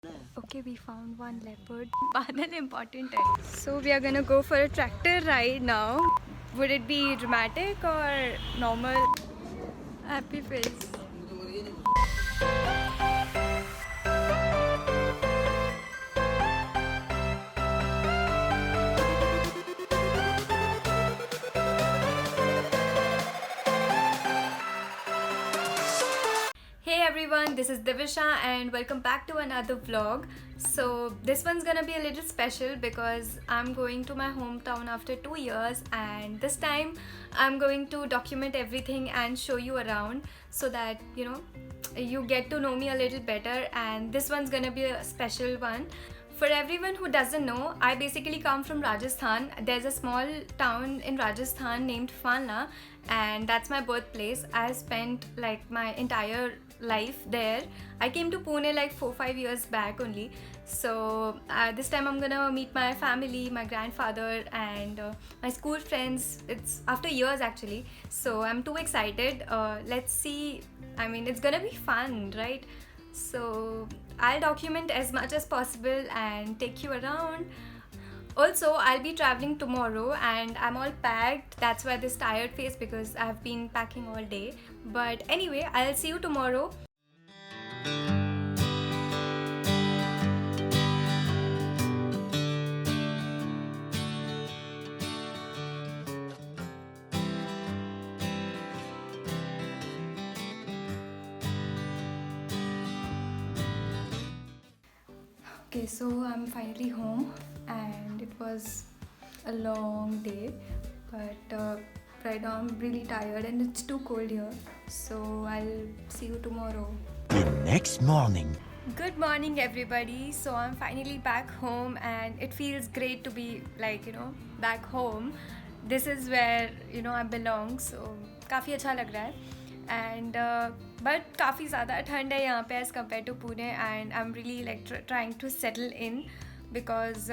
Okay, we found one leopard. Badal important hai. So we are gonna go for a tractor ride now. Would it be dramatic or normal? Happy face. Hey everyone, this is Divisha and welcome back to another vlog. So this one's gonna be a little special because I'm going to my hometown after 2 years, and this time I'm going to document everything and show you around so that you get to know me a little better, and this one's gonna be a special one. For everyone who doesn't know, I basically come from Rajasthan. There's a small town in Rajasthan named Falna, and that's my birthplace. I spent like my entire life there. I came to Pune like 4-5 years back only. So this time I'm gonna meet my family, my grandfather, and my school friends. It's after years actually, so I'm too excited. Let's see. I mean, it's gonna be fun, right? So I'll document as much as possible and take you around. Also, I'll be traveling tomorrow and I'm all packed. That's why this tired face, because I've been packing all day. But anyway, I'll see you tomorrow. Okay, so I'm finally home and it was a long day, but right now I'm really tired and it's too cold here. So I'll see you tomorrow. The next morning. Good morning, everybody. So I'm finally back home and it feels great to be back home. This is where I belong. So काफ़ी अच्छा लग रहा है. And but काफ़ी ज़्यादा ठंड है यहाँ पे as compared to Pune, and I'm really like trying to settle in because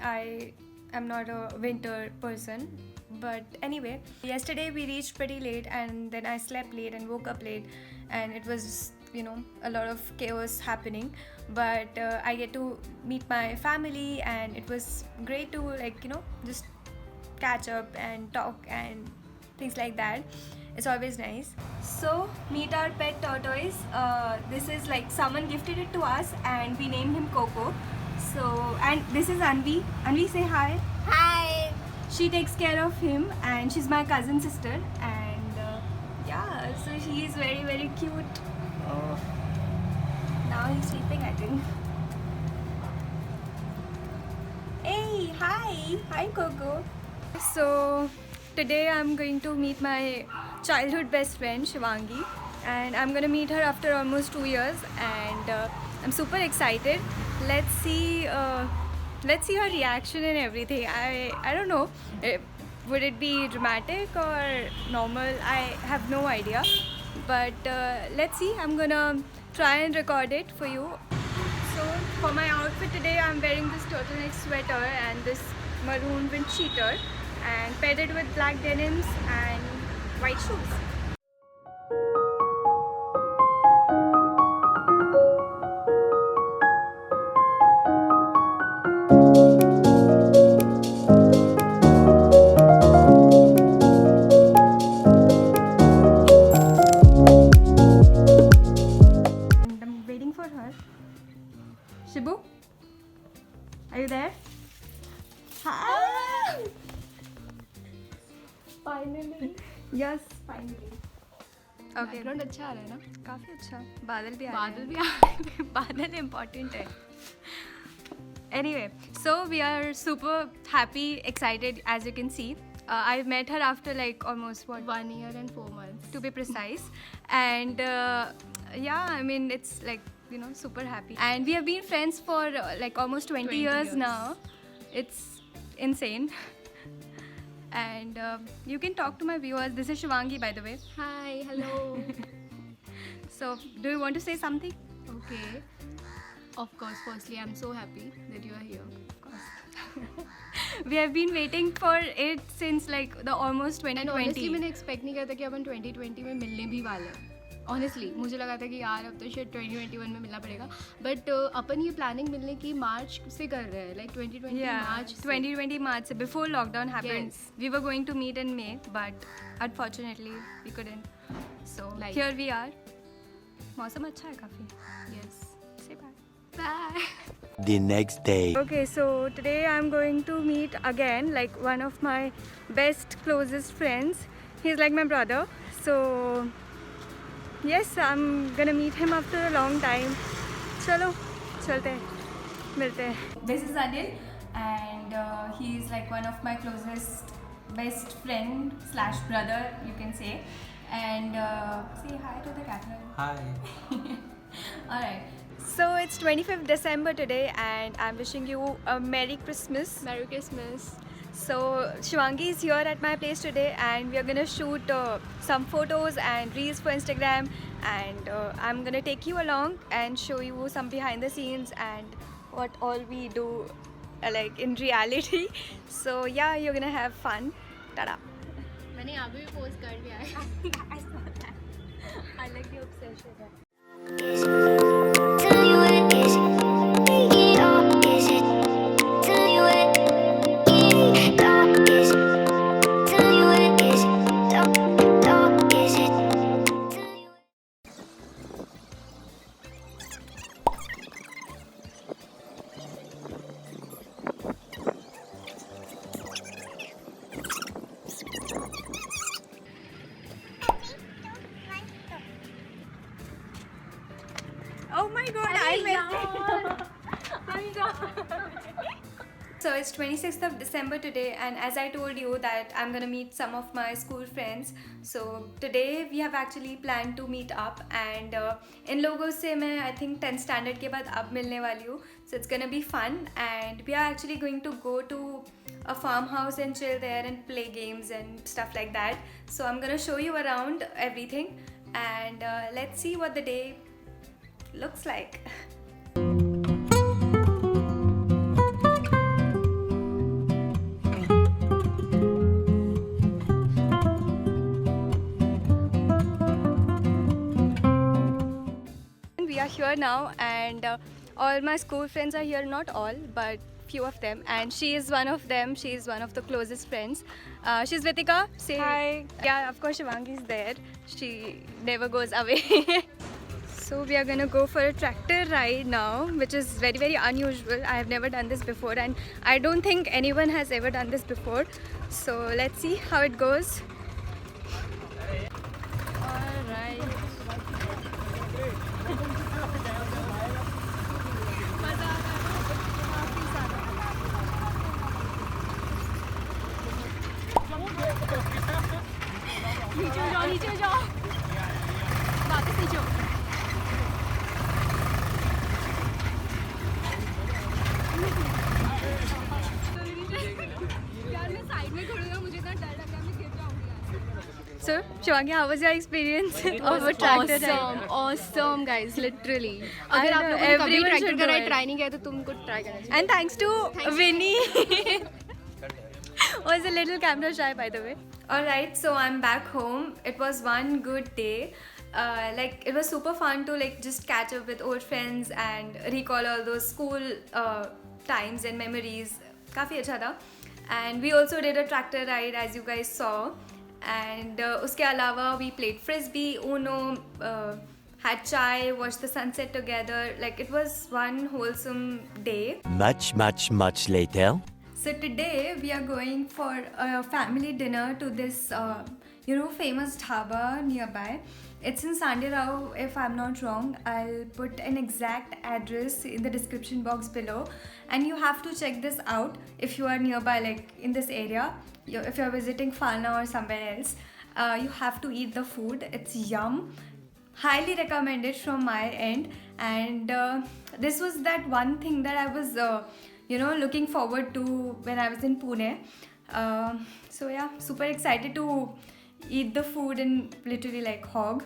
I am not a winter person. But anyway, yesterday we reached pretty late and then I slept late and woke up late, and it was a lot of chaos happening. But I get to meet my family and it was great to just catch up and talk and things like that. It's always nice. So meet our pet tortoise. This is like someone gifted it to us and we named him Coco. So, and this is Anvi. Anvi, say hi. Hi. She takes care of him and she's my cousin sister, and yeah, so she is very very cute. Oh, now he's sleeping, I think. Hey, hi Coco. So today I'm going to meet my childhood best friend Shivangi, and I'm gonna meet her after almost 2 years, and I'm super excited. Let's see her reaction and everything. I don't know, would it be dramatic or normal? I have no idea, but let's see. I'm gonna try and record it for you. So for my outfit today, I'm wearing this turtleneck sweater and this maroon wind cheater, and paired it with black denims and white shoes. And I'm waiting for her. Shibu, are you there? Hi! Finally. Yes, finally. Okay. Background अच्छा आ रहा है ना. काफी अच्छा. बादल भी आ रहे बादल हैं. भी आ रहे हैं. बादल important है. Anyway, so we are super happy, excited, as you can see. I've met her after like almost 1 year and 4 months. to be precise, and yeah, I mean it's like super happy, and we have been friends for like almost 20 years now. It's insane. And you can talk to my viewers. This is Shivangi, by the way. Hi, hello. So do you want to say something? Okay. Of course, firstly, I'm so happy that you are here. We have been waiting for it since like the almost And 2020. honestly, मैंने expect नहीं किया था कि अपन 2020 में मिलने भी वाले हैं. ऑनेस्टली मुझे लगा था कि यार अब तो शायद 2021 में मिलना पड़ेगा, बट अपन ये प्लानिंग मिलने की मार्च से कर रहे हैं, like 2020 March 2020 March before lockdown happened. Yes. We were going to meet in May, but unfortunately we couldn't. So Like- here we are. मौसम अच्छा है काफ़ी. Yes Say bye. Bye. The next day. Okay, so today I'm going to meet again like one of my best closest friends. He's like my brother. So yes, I'm gonna meet him after a long time. चलो चलते हैं, मिलते हैं. This is Anil and he is like one of my closest best friend slash brother you can say. And say hi to the camera. Hi. Alright. So it's 25th December today and I'm wishing you a Merry Christmas. Merry Christmas. So Shivangi is here at my place today and we are gonna shoot some photos and reels for Instagram, and I'm gonna take you along and show you some behind the scenes and what all we do like in reality. So yeah, you're gonna have fun. Ta-da. मैंने यहाँ पे भी post कर दिया है. I like the obsession. Tell you it is, it all is it. Tell you it all is it. Tell you it is, all is it. Tell you it. Oh my god, I missed it. So it's 26th of December today, and as I told you that I'm gonna meet some of my school friends. So today we have actually planned to meet up, and इन लोगों से मैं I think 10th standard के बाद अब मिलने वाली हूँ. So it's gonna be fun, and we are actually going to go to a farmhouse and chill there and play games and stuff like that. So I'm gonna show you around everything, and let's see what the day looks like. We are here now and all my school friends are here, not all but few of them, and she is one of them. She is one of the closest friends. She's Vitika. Say hi. Yeah, of course Shivangi is there. She never goes away. So we are gonna go for a tractor ride now, which is very, very unusual. I have never done this before, and I don't think anyone has ever done this before. So let's see how it goes. Alright. नीचे जाओ वापस नीचे. यार मैं side में खड़ी हूँ, मुझे इतना डर लग रहा है मैं गिर जाऊंगी. So Shivangi, how was your experience of a tractor ride? Awesome guys, literally. I अगर आप know, लोगों ने कभी everyone ट्रैक्टर should का do राइड it. ट्राई नहीं किया तो तुमको ट्राई करना चाहिए. And thanks to Thanks. Winnie. Was a little camera shy, by the way. Alright, so I'm back home. It was one good day. Like it was super fun to like just catch up with old friends and recall all those school times and memories. काफ़ी अच्छा था. And we also did a tractor ride, as you guys saw. And उसके अलावा we played frisbee, Uno, had chai, watched the sunset together. Like it was one wholesome day. Much later. So today we are going for a family dinner to this, famous dhaba nearby. It's in Sandirao, if I'm not wrong. I'll put an exact address in the description box below, and you have to check this out if you are nearby, like in this area. If you're visiting Falna or somewhere else, you have to eat the food. It's yum. Highly recommended from my end, and this was that one thing that I was looking forward to when I was in Pune. So yeah, super excited to eat the food and literally like hog.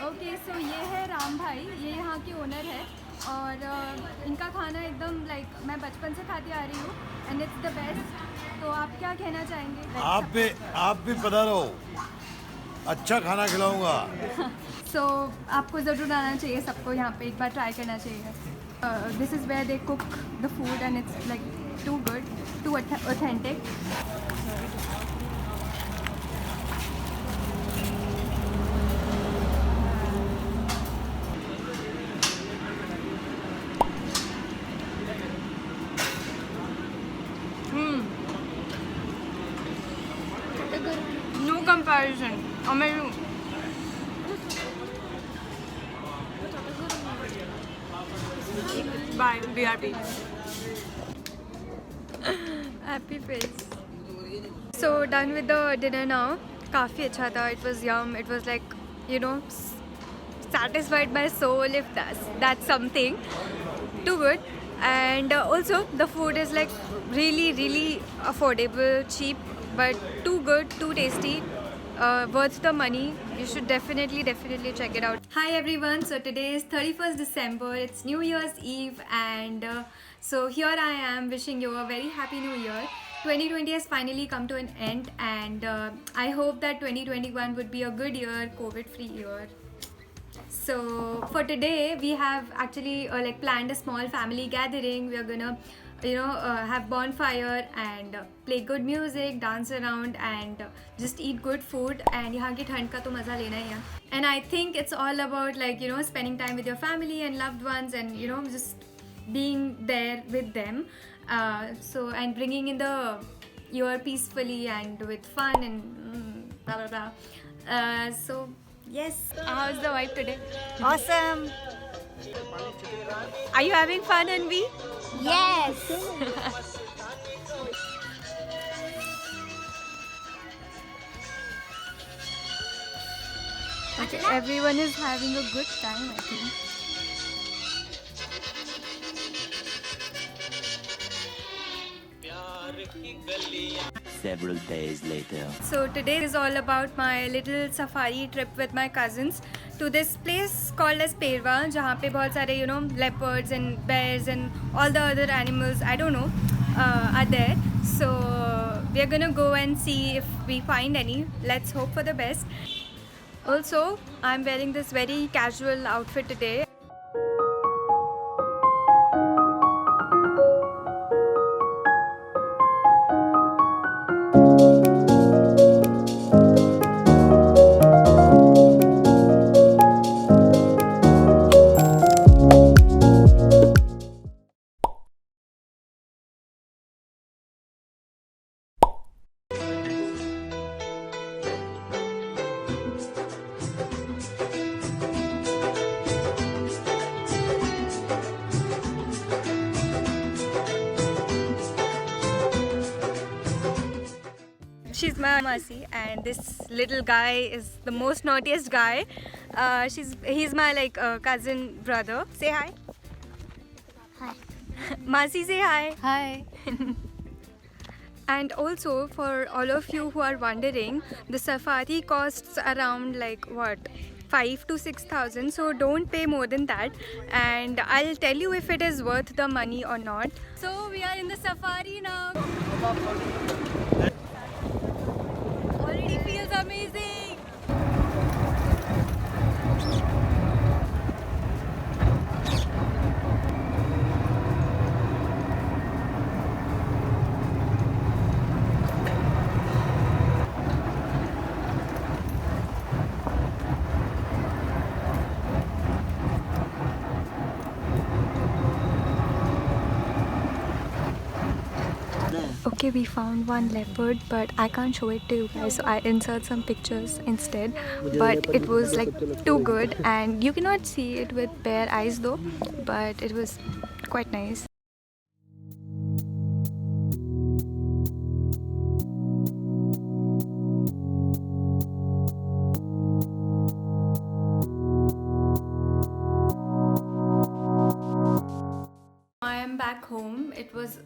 Okay, so ये है राम भाई, ये यहाँ के owner है. और इनका खाना एकदम लाइक मैं बचपन से खाती आ रही हूँ एंड इट्स द बेस्ट. तो आप क्या कहना चाहेंगे? आप भी पधारो, अच्छा खाना खिलाऊंगा. सो आपको ज़रूर आना चाहिए, सबको यहाँ पे एक बार ट्राई करना चाहिए. This is where they cook the food and it's like too good, too authentic. No comparison. Amazing. Bye, BRP. Happy face. So done with the dinner now. काफ़ी अच्छा था. It was yum. It was like, you know, satisfied my soul, if that's something. Too good. And also the food is like really affordable, cheap, but too good, too tasty. Worth the money. You should definitely check it out. Hi everyone. So today is 31st December. It's New Year's Eve, and so here I am wishing you a very happy New Year. 2020 has finally come to an end, and I hope that 2021 would be a good year, COVID-free year. So for today we have actually like planned a small family gathering. We are gonna have bonfire and play good music, dance around, and just eat good food. And यहाँ की ठंड का तो मज़ा लेना ही है. And I think it's all about like spending time with your family and loved ones, and just being there with them. So and bringing in the year peacefully and with fun and blah blah blah. So yes, how's the vibe today? Awesome. Are you having fun, Anvi? Yes. Okay, everyone is having a good time, I think. Several days later. So today is all about my little safari trip with my cousins to this place called as Perwa, जहाँ पे बहुत सारे leopards and bears and all the other animals I don't know are there. So we are gonna go and see if we find any. Let's hope for the best. Also, I'm wearing this very casual outfit today. She's my Masi, and this little guy is the most naughtiest guy. He's my like cousin brother. Say hi. Hi. Masi, say hi. Hi. And also for all of you who are wondering, the safari costs around like what? 5 to 6,000, so don't pay more than that, and I'll tell you if it is worth the money or not. So we are in the safari now. Already feels amazing. Okay, we found one leopard, but I can't show it to you guys, so I insert some pictures instead. But it was like too good, and you cannot see it with bare eyes though, but it was quite nice. I am back home. It was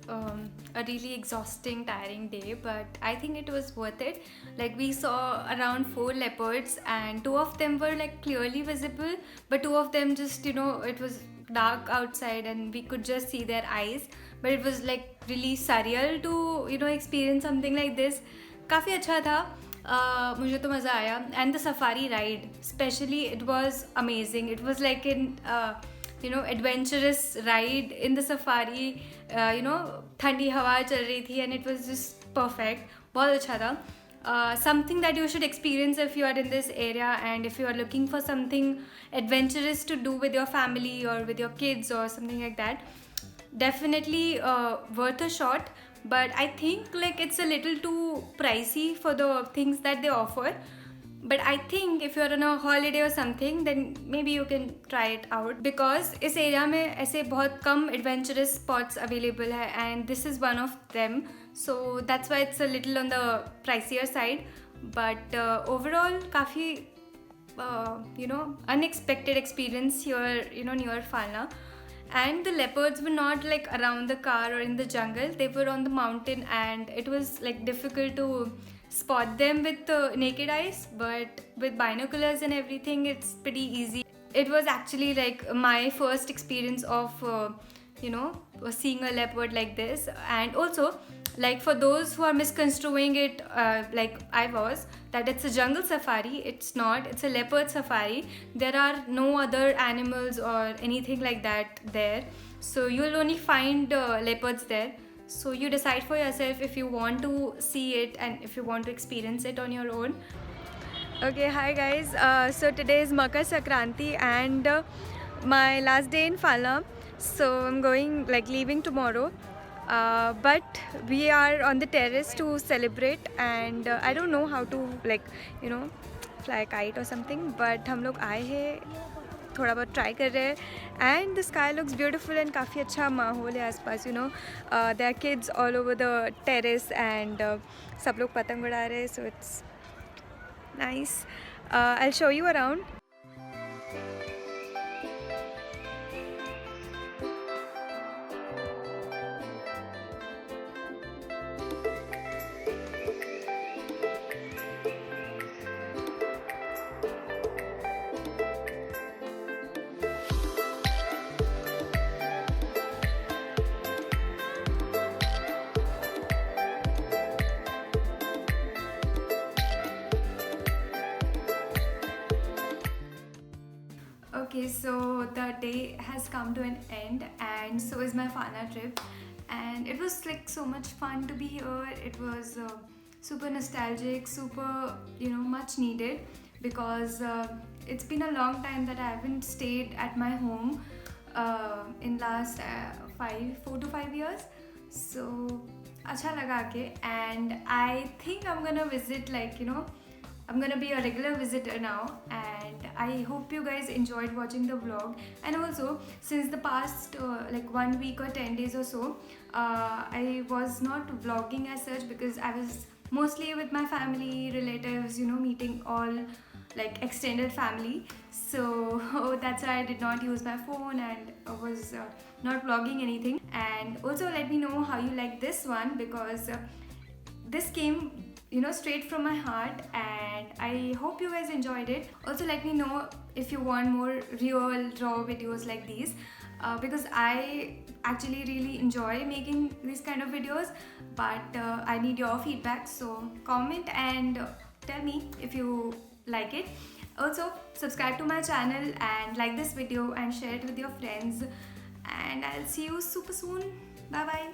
a really exhausting, tiring day, but I think it was worth it. Like we saw around 4 leopards, and 2 of them were like clearly visible, but 2 of them just it was dark outside and we could just see their eyes, but it was like really surreal to experience something like this. काफ़ी अच्छा था. मुझे तो मज़ा आया. And the safari ride especially, it was amazing. It was like an adventurous ride in the safari. ठंडी हवा चल रही थी and it was just perfect. बहुत अच्छा था. Something that you should experience if you are in this area and if you are looking for something adventurous to do with your family or with your kids or something like that. Definitely worth a shot, but I think like it's a little too pricey for the things that they offer. But I think if you're on a holiday or something, then maybe you can try it out, because इस area में ऐसे बहुत कम adventurous spots available है and this is one of them. So that's why it's a little on the pricier side. But overall काफ़ी unexpected experience here near Phalna. And the leopards were not like around the car or in the jungle, they were on the mountain and it was like difficult to spot them with naked eyes, but with binoculars and everything it's pretty easy. It was actually like my first experience of seeing a leopard like this. And also, like for those who are misconstruing it like I was, that it's a jungle safari, it's not, it's a leopard safari. There are no other animals or anything like that there, so you'll only find leopards there. So you decide for yourself if you want to see it and if you want to experience it on your own. Okay, hi guys. So today is Makar Sankranti and my last day in Phalna. So I'm leaving tomorrow. But we are on the terrace to celebrate and I don't know how to fly a kite or something, but हम लोग आए हैं, थोड़ा बहुत try कर रहे हैं. And the sky looks beautiful एंड काफ़ी अच्छा माहौल है आसपास. There are kids all over the terrace and सब लोग पतंग उड़ा रहे हैं. So it's nice. I will show you around. Okay, so the day has come to an end and so is my Phalna trip, and it was like so much fun to be here. It was super nostalgic, super much needed, because it's been a long time that I haven't stayed at my home in last 4 to 5 years. So अच्छा लगा के, and I think I'm gonna visit I'm gonna be a regular visitor now, and I hope you guys enjoyed watching the vlog. And also, since the past 1 week or 10 days or so, I was not vlogging as such because I was mostly with my family, relatives, meeting all extended family. So that's why I did not use my phone and I was not vlogging anything. And also let me know how you like this one, because this came straight from my heart and I hope you guys enjoyed it. Also let me know if you want more real raw videos like these, because I actually really enjoy making these kind of videos, but I need your feedback. So comment and tell me if you like it. Also subscribe to my channel and like this video and share it with your friends, and I'll see you super soon. Bye bye.